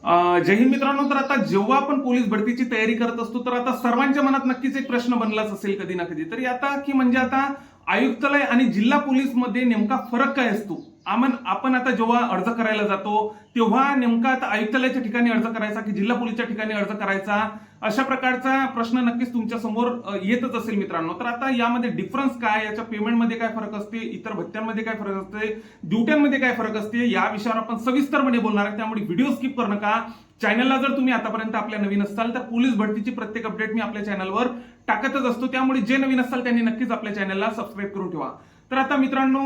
जय हिंद मित्रांनो. तर आता जेव्हा आपण पोलीस भरतीची तयारी करत असतो तर आता सर्वांच्या मनात नक्कीच एक प्रश्न बनलाच असेल कधी ना कधी तरी आता की म्हणजे आता आयुक्तालय आणि जिल्हा पोलीस मध्ये नेमका फरक काय असतो. आपण आता जेव्हा अर्ज करायला जातो तेव्हा नेमका आता आयुक्तालयाच्या ठिकाणी अर्ज करायचा की जिल्हा पोलीसच्या ठिकाणी अर्ज करायचा, अशा प्रकारचा प्रश्न नक्कीच तुमच्या समोर येतच असेल मित्रांनो. तर आता यामध्ये डिफरन्स काय, याच्या पेमेंटमध्ये काय फरक असते, इतर भत्त्यांमध्ये काय फरक असते, ड्युट्यांमध्ये काय फरक असते, या विषयावर आपण सविस्तरपणे बोलणार आहे. त्यामुळे व्हिडिओ स्किप करू नका. चॅनलला जर तुम्ही आतापर्यंत आपल्या नवीन असाल तर पोलीस भरतीची प्रत्येक अपडेट मी आपल्या चॅनलवर टाकतच असतो. त्यामुळे जे नवीन असाल त्यांनी नक्कीच आपल्या चॅनलला सबस्क्राईब करून ठेवा. तर आता मित्रांनो,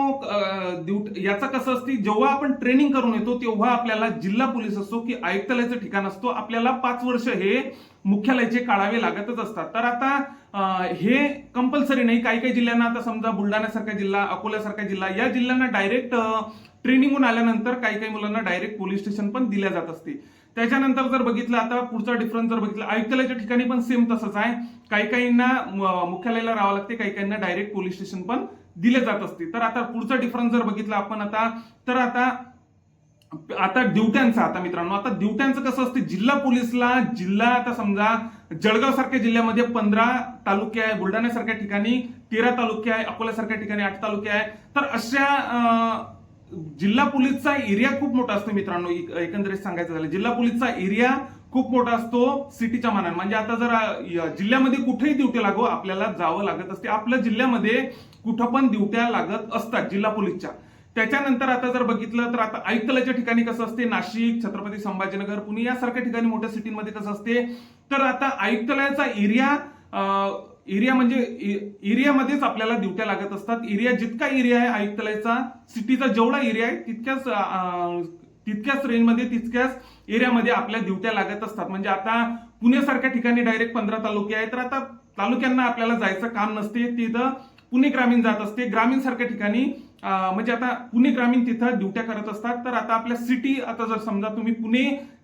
याचा कसं असते, जेव्हा आपण ट्रेनिंग करून येतो तेव्हा आपल्याला जिल्हा पोलीस असो की आयुक्तालयाचं ठिकाण असतो आपल्याला 5 वर्ष हे मुख्यालयाचे काढावे लागतच असतात. तर आता हे कंपल्सरी नाही. काही काही जिल्ह्यांना, आता समजा बुलढाण्यासारखा जिल्हा, अकोल्यासारखा जिल्हा, या जिल्ह्यांना डायरेक्ट ट्रेनिंगहून आल्यानंतर काही काही मुलांना डायरेक्ट पोलीस स्टेशन पण दिल्या जात असते. त्याच्यानंतर जर बघितलं, आता पुढचा डिफरन्स जर बघितलं, आयुक्तालयाच्या ठिकाणी पण सेम तसंच आहे. काही काहींना मुख्यालयाला राहावं लागते, काही काहींना डायरेक्ट पोलीस स्टेशन पण दिले जात असते. तर आता पुढचा डिफरन्स जर बघितला आपण आता ड्युट्यांचा, आता मित्रांनो, आता ड्युट्यांचं कसं असते, जिल्हा पोलीसला आता समजा जळगाव सारख्या जिल्ह्यामध्ये 15 तालुके आहे, बुलढाण्यासारख्या ठिकाणी 13 तालुके आहे, अकोल्यासारख्या ठिकाणी 8 तालुके आहे. तर अशा जिल्हा पोलीसचा एरिया खूप मोठा असतो मित्रांनो. एकंदरीत सांगायचं झालं, जिल्हा पोलीसचा एरिया खूप मोठा असतो सिटीच्या मानाने. म्हणजे आता जर जिल्ह्यामध्ये कुठेही ड्युटी लागो आपल्याला जावं लागत असते. आपल्या जिल्ह्यामध्ये कुठं पण ड्युट्या लागत असतात जिल्हा पोलीसच्या. त्याच्यानंतर आता जर बघितलं तर आता आयुक्तालयाच्या ठिकाणी कसं असते, नाशिक, छत्रपती संभाजीनगर, पुणे यासारख्या ठिकाणी मोठ्या सिटीमध्ये कसं असते, तर आता आयुक्तालयाचा एरिया म्हणजे एरियामध्येच आपल्याला ड्युट्या लागत असतात. एरिया जितका एरिया आहे आयुक्तालयाचा, सिटीचा जेवढा एरिया आहे तितक्याच रेंजमध्ये, तितक्याच एरियामध्ये आपल्या ड्युट्या लागत असतात. म्हणजे आता पुण्यासारख्या ठिकाणी डायरेक्ट 15 तालुके आहेत, तर आता तालुक्यांना आपल्याला जायचं काम नसते, तिथं पुणे ग्रामीण जात असते. ग्रामीण सारख्या ठिकाणी म्हणजे आता पुणे ग्रामीण तिथं ड्युट्या करत असतात. तर आता आपल्या सिटी, आता जर समजा तुम्ही पुणे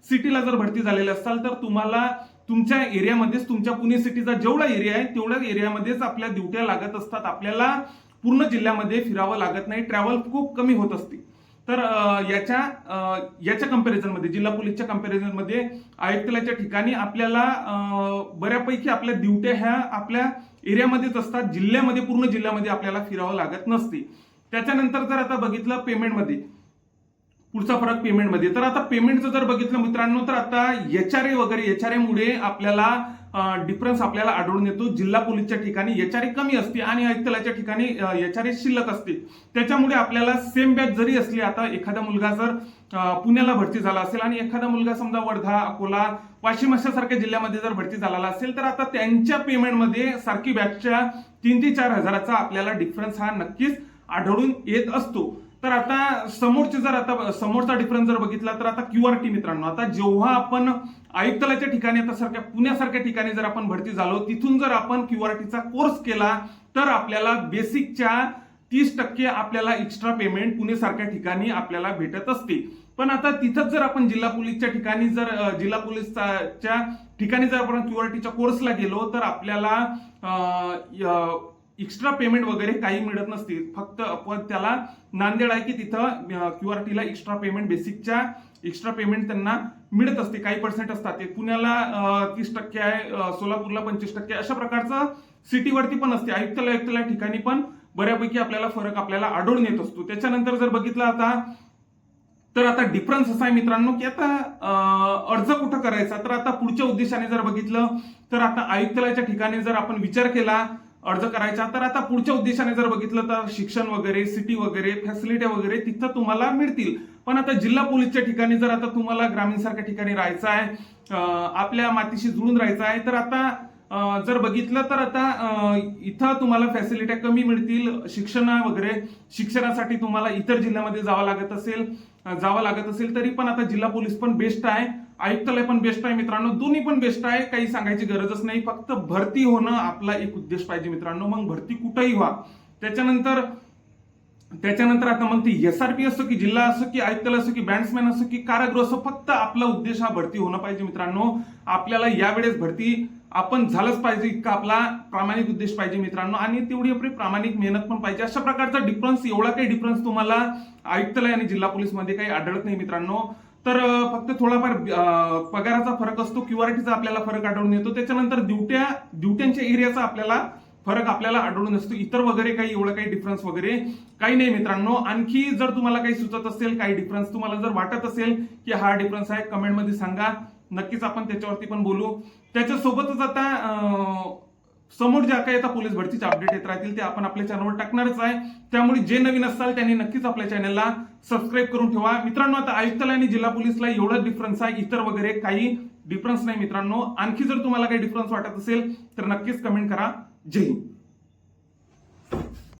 सिटीला जर भरती झालेले असाल तर तुम्हाला तुमच्या एरियामध्येच, तुमच्या पुणे सिटीचा जेवढा एरिया आहे तेवढ्या एरियामध्येच आपल्या ड्युट्या लागत असतात. आपल्याला पूर्ण जिल्ह्यामध्ये फिरावं लागत नाही, ट्रॅव्हल खूप कमी होत असते. तर याच्या कंपॅरिझनमध्ये, जिल्हा पोलीसच्या कंपॅरिझनमध्ये आयुक्तालयाच्या ठिकाणी आपल्याला बऱ्यापैकी आपल्या ड्युट्या ह्या आपल्या एरियामध्येच असतात. जिल्ह्यामध्ये, पूर्ण जिल्ह्यामध्ये आपल्याला फिरावं लागत नसते. त्याच्यानंतर जर आता बघितलं पेमेंटमध्ये, पुढचा फरक पेमेंटमध्ये, तर आता पेमेंटचं जर बघितलं मित्रांनो, तर आता एचआरए मुळे आपल्याला डिफरन्स आपल्याला आढळून येतो. जिल्हा पोलीसच्या ठिकाणी एचआरए कमी असते आणि आयुक्तालयाच्या ठिकाणी एचआरए शिल्लक असते. त्याच्यामुळे आपल्याला सेम बॅच जरी असली, आता एखादा मुलगा जर पुण्याला भरती झाला असेल आणि एखादा मुलगा समजा वर्धा, अकोला, वाशिम अशासारख्या जिल्ह्यामध्ये जर भरती झालेला असेल, तर आता त्यांच्या पेमेंटमध्ये सारखी बॅचच्या 3 ते 4 हजाराचा आपल्याला डिफरन्स हा नक्कीच आढळून येत असतो. तर आता समोरचा डिफरन्स जर बघितला तर आता क्यूआरटी मित्रांनो, आता जेव्हा आपण आयुक्तालयाच्या ठिकाणी, आता पुण्यासारख्या ठिकाणी जर आपण भरती झालो, तिथून जर आपण क्यूआरटीचा कोर्स केला तर आपल्याला बेसिकच्या 30% आपल्याला एक्स्ट्रा पेमेंट पुणे सारख्या ठिकाणी आपल्याला भेटत असते. पण आता तिथंच जर आपण जिल्हा पोलीसच्या ठिकाणी जर आपण क्यूआरटीच्या कोर्सला गेलो तर आपल्याला एक्स्ट्रा पेमेंट वगैरे काही मिळत नसते. फक्त आपण त्याला नांदेड आहे की तिथं क्यूआरटीला एक्स्ट्रा पेमेंट, बेसिकच्या एक्स्ट्रा पेमेंट त्यांना मिळत असते. काही पर्सेंट असतात. ते पुण्याला 30% आहे, सोलापूरला 25%, अशा प्रकारचं सिटीवरती पण असते. आयुक्तालय ठिकाणी पण बऱ्यापैकी आपल्याला फरक आपल्याला आढळून येत असतो. त्याच्यानंतर जर बघितलं तर आता डिफरन्स असा आहे मित्रांनो की आता अर्ज कुठं करायचा, तर आता पुढच्या उद्देशाने जर बघितलं तर आता आयुक्तालयाच्या ठिकाणी जर आपण विचार केला अर्ज करायचा, तर आता पुढच्या उद्देशाने जर बघितलं तर शिक्षण वगैरे, सिटी वगैरे, फॅसिलिटी वगैरे तिथं तुम्हाला मिळतील. पण आता जिल्हा पोलीसच्या ठिकाणी जर आता तुम्हाला ग्रामीण सारख्या ठिकाणी राहायचं आहे, आपल्या मातीशी जुळून राहायचं आहे, तर आता जर बघितलं तर आता इथं तुम्हाला फॅसिलिट्या कमी मिळतील. शिक्षणासाठी तुम्हाला इतर जिल्ह्यामध्ये जावं लागत असेल तरी पण आता जिल्हा पोलीस पण बेस्ट आहे, आयुक्तालय पण बेस्ट आहे मित्रांनो. दोन्ही पण बेस्ट आहे, काही सांगायची गरजच नाही. फक्त भरती होणं आपला एक उद्देश पाहिजे मित्रांनो, मग भरती कुठेही व्हा. त्याच्यानंतर आता मग ती एसआरपी असो की जिल्हा असो की आयुक्तालय असो की बँड्समॅन असो की कारागृह असो, फक्त आपला उद्देश हा भरती होणं पाहिजे मित्रांनो. आपल्याला यावेळेस भरती आपण झालंच पाहिजे इतका आपला प्रामाणिक उद्देश पाहिजे मित्रांनो, आणि तेवढी आपली प्रामाणिक मेहनत पण पाहिजे. अशा प्रकारचा डिफरन्स, एवढा काही डिफरन्स तुम्हाला आयुक्तालय आणि जिल्हा पोलीस मध्ये काही आढळत नाही मित्रांनो. तर फक्त थोडाफार पगाराचा फरक असतो, क्यूआरटीचा आपल्याला फरक आढळून येतो. त्याच्यानंतर ड्युट्यांच्या एरियाचा आपल्याला फरक आपल्याला आढळून असतो. इतर वगैरे काही एवढं काही डिफरन्स वगैरे काही नाही मित्रांनो. आणखी जर तुम्हाला काही सुचत असेल, काही डिफरन्स तुम्हाला जर वाटत असेल की हा डिफरन्स आहे, कमेंटमध्ये सांगा. नक्कीच आपण त्याच्यावरती पण बोलू. त्याच्यासोबतच आता समोर ज्या काही आता पोलीस भरतीचे अपडेट येत राहतील ते आपण आपल्या चॅनलवर टाकणारच आहे. त्यामुळे जे नवीन असताल त्यांनी नक्कीच आपल्या चॅनलला सबस्क्राईब करून ठेवा. मित्रांनो, आता आयुक्तालय आणि जिल्हा पोलीसला एवढाच डिफरन्स आहे, इतर वगैरे काही डिफरन्स नाही मित्रांनो. आणखी जर तुम्हाला काही डिफरन्स वाटत असेल तर नक्कीच कमेंट करा. जय हिंद.